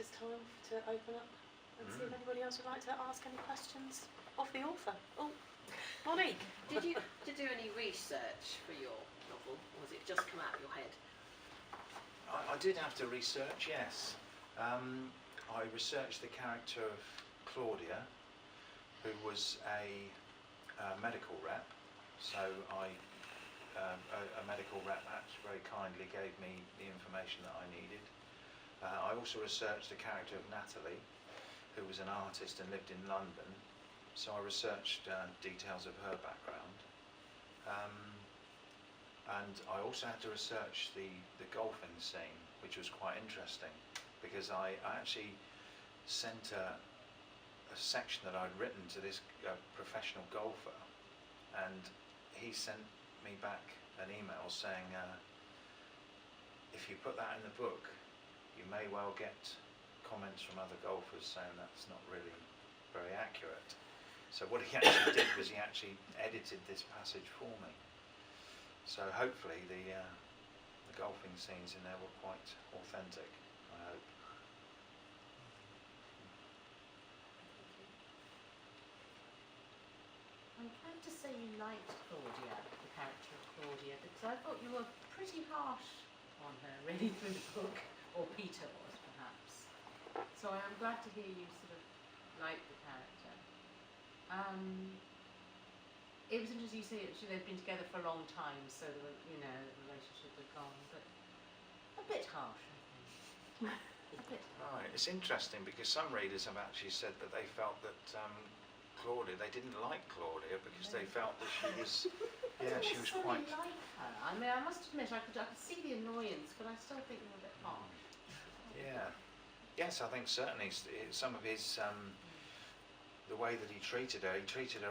it's time to open up and see if anybody else would like to ask any questions of the author. Oh, Monique. Did you do any research for your novel, or was it just come out of your head? I did have to research, yes. I researched the character of Claudia, who was a medical rep. So a medical rep actually very kindly gave me the information that I needed. I also researched the character of Natalie, who was an artist and lived in London. So I researched details of her background. And I also had to research the golfing scene, which was quite interesting, because I actually sent a section that I'd written to this professional golfer, and he sent me back an email saying, if you put that in the book, you may well get comments from other golfers saying that's not really very accurate. So what he actually did was he actually edited this passage for me. So hopefully the golfing scenes in there were quite authentic, I hope. I'm glad to say you liked Claudia, the character of Claudia, because I thought you were pretty harsh on her really through the book, or Peter was perhaps. So I'm glad to hear you sort of like the character. It was interesting you say they've been together for a long time, so the relationship had gone, but a bit harsh, I think. A bit. Right, it's interesting because some readers have actually said that they felt that Claudia, they didn't like Claudia because they felt that she was, she was quite. Like her. I mean, I must admit, I could see the annoyance, but I still think they were a bit harsh. Yeah. Yes, I think certainly some of his. The way that he treated her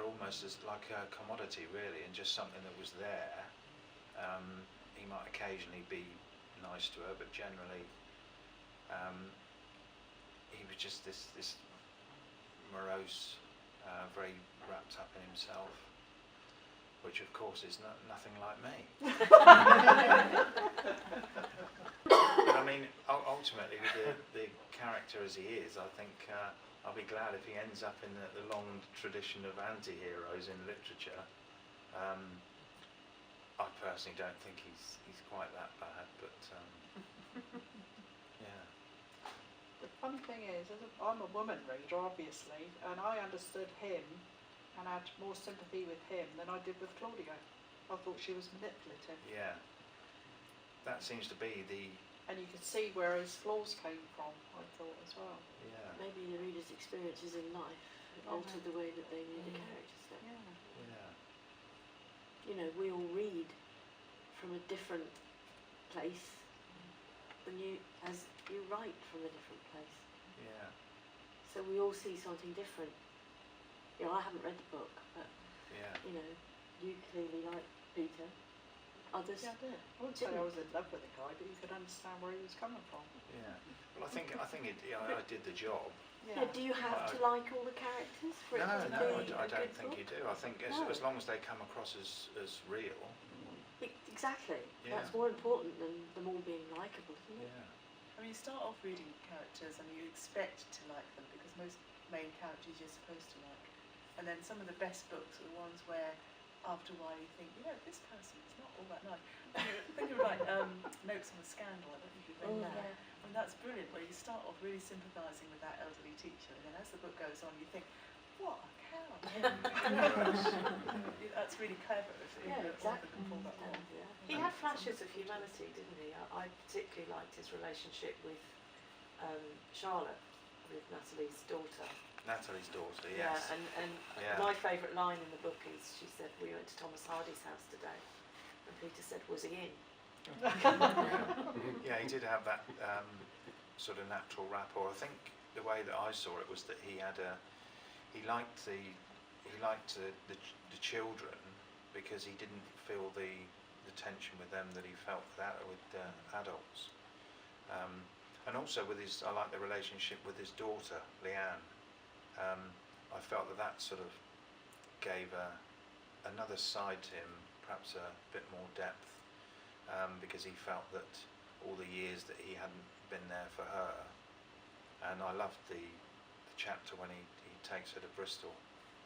almost as like a commodity, really, and just something that was there. He might occasionally be nice to her, but generally he was just this morose, very wrapped up in himself, which of course is nothing like me. But I mean, ultimately, with the character as he is, I think I'll be glad if he ends up in the long tradition of anti-heroes in literature. I personally don't think he's quite that bad, but yeah. The funny thing is, I'm a woman reader, obviously, and I understood him and had more sympathy with him than I did with Claudia. I thought she was manipulative. Yeah. That seems to be the. And you could see where his flaws came from, I thought, as well. Yeah. Maybe the reader's experiences in life altered the way that they knew the characters then. Yeah. You know, we all read from a different place than as you write from a different place. Yeah. So we all see something different. You know, I haven't read the book, but you know, you clearly like Peter. Others, I wouldn't say I was in love with the guy, but you could understand where he was coming from. Yeah. Well, I think I did the job. Yeah. Do you have to like all the characters for it to be I don't think book? you do. I think as long as they come across as real. Exactly. Yeah. That's more important than them all being likeable, isn't it? Yeah. I mean, you start off reading characters and you expect to like them because most main characters you're supposed to like. And then some of the best books are the ones where after a while you think, you know, this person is not all that nice. Think of like Notes on a Scandal, I don't think you've read that. Yeah. I mean, that's brilliant, where you start off really sympathising with that elderly teacher, and then as the book goes on you think, what a cow. That's really clever if Exactly. can pull that off. He had flashes of humanity, didn't he? I particularly liked his relationship with Charlotte, with Natalie's daughter. Natalie's daughter, yes. Yeah, and my favourite line in the book is, she said, we went to Thomas Hardy's house today, and Peter said, was he in? Yeah, he did have that sort of natural rapport. I think the way that I saw it was that he liked the children because he didn't feel the tension with them that he felt with adults. And also I like the relationship with his daughter, Leanne. I felt that sort of gave another side to him, perhaps a bit more depth, because he felt that all the years that he hadn't been there for her, And I loved the chapter when he takes her to Bristol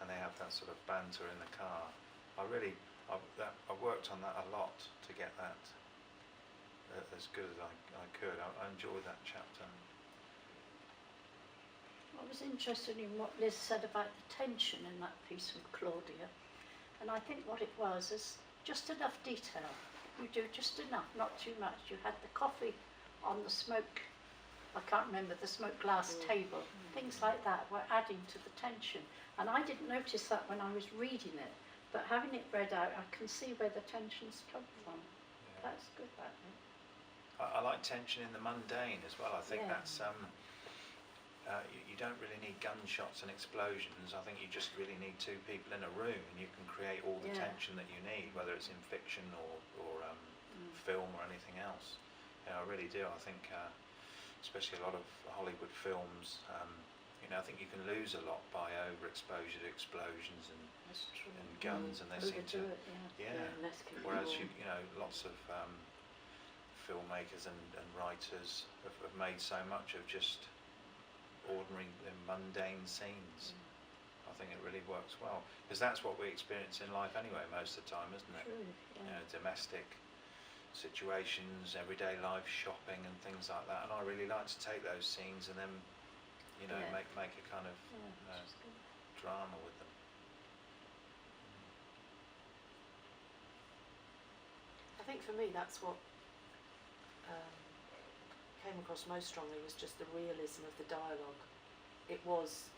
and they have that sort of banter in the car. I worked on that a lot to get that as good as I could. I enjoyed that chapter. I was interested in what Liz said about the tension in that piece with Claudia, and I think what it was is just enough detail. You do just enough, not too much. You had the coffee on the smoke, I can't remember, the smoked glass table. Things like that were adding to the tension, and I didn't notice that when I was reading it, but having it read out, I can see where the tensions come from. Yeah. That's good, that. I like tension in the mundane as well. I think Yeah. that's you don't really need gunshots and explosions. I think you just really need two people in a room and you can create all the Yeah. tension that you need, whether it's in fiction or film or anything else. Yeah, I really do. I think especially a lot of Hollywood films, I think you can lose a lot by overexposure to explosions That's true. and guns, and they seem to Overdo it, yeah. less can be whereas more. lots of filmmakers and writers have made so much of just ordinary and mundane scenes. I think it really works well, because that's what we experience in life anyway most of the time, isn't it? True, yeah. Domestic situations, everyday life, shopping and things like that, and I really like to take those scenes and then Yeah. make a kind of Yeah, which is good. drama with them. I think for me that's what came across most strongly was just the realism of the dialogue. It was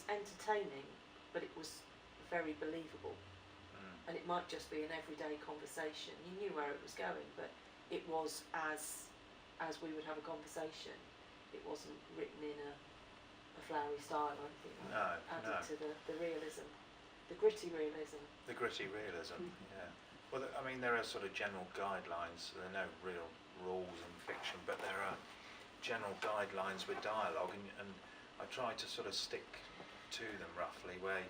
entertaining, but it was very believable. And it might just be an everyday conversation. You knew where it was going, but it was as we would have a conversation. It wasn't written in a flowery style or anything like that. Added to the realism, the gritty realism. The gritty realism, yeah. Well, there are sort of general guidelines. There are no real rules in fiction, but there are general guidelines with dialogue, and I try to sort of stick to them roughly, where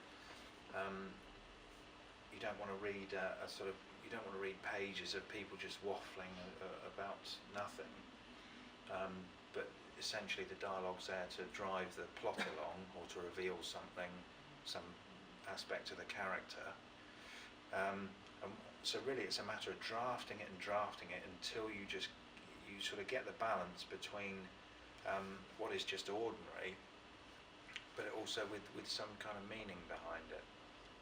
you don't want to read you don't want to read pages of people just waffling about nothing, but essentially the dialogue's there to drive the plot along or to reveal something, some aspect of the character. So really it's a matter of drafting it until you sort of get the balance between what is just ordinary, but also with some kind of meaning behind it.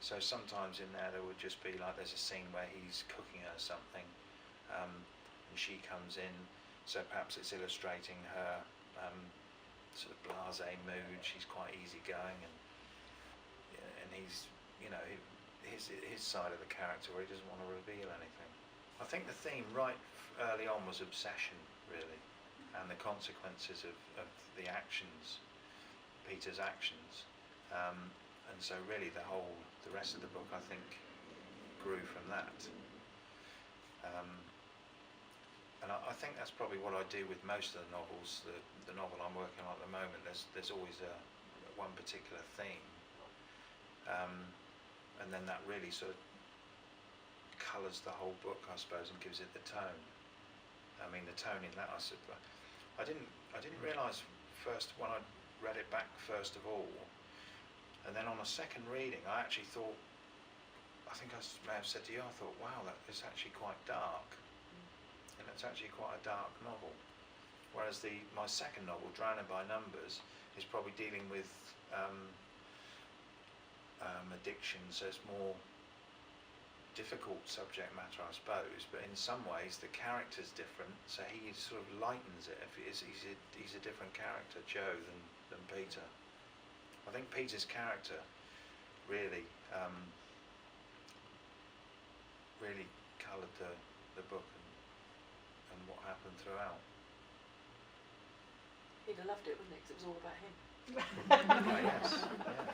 So sometimes in there would just be like there's a scene where he's cooking her something, and she comes in, so perhaps it's illustrating her sort of blasé mood. She's quite easygoing, and he's his side of the character where he doesn't want to reveal anything. I think the theme right early on was obsession, really, and the consequences of the actions, Peter's actions, and so really the rest of the book I think grew from that. And I think that's probably what I do with most of the novels. The novel I'm working on at the moment, there's always one particular theme, and then that really sort of colours the whole book, I suppose, and gives it the tone. The tone in that, I didn't realise first when I read it back first of all, and then on a second reading I actually thought, I think I may have said to you, I thought, wow, that is actually quite dark, and it's actually quite a dark novel, whereas my second novel, Drowning by Numbers, is probably dealing with addiction, so it's more difficult subject matter, I suppose, but in some ways the character's different, so he sort of lightens it. He's a different character, Joe, than Peter. I think Peter's character really coloured the book and what happened throughout. He'd have loved it, wouldn't he? Because it was all about him. Oh, yes, yeah.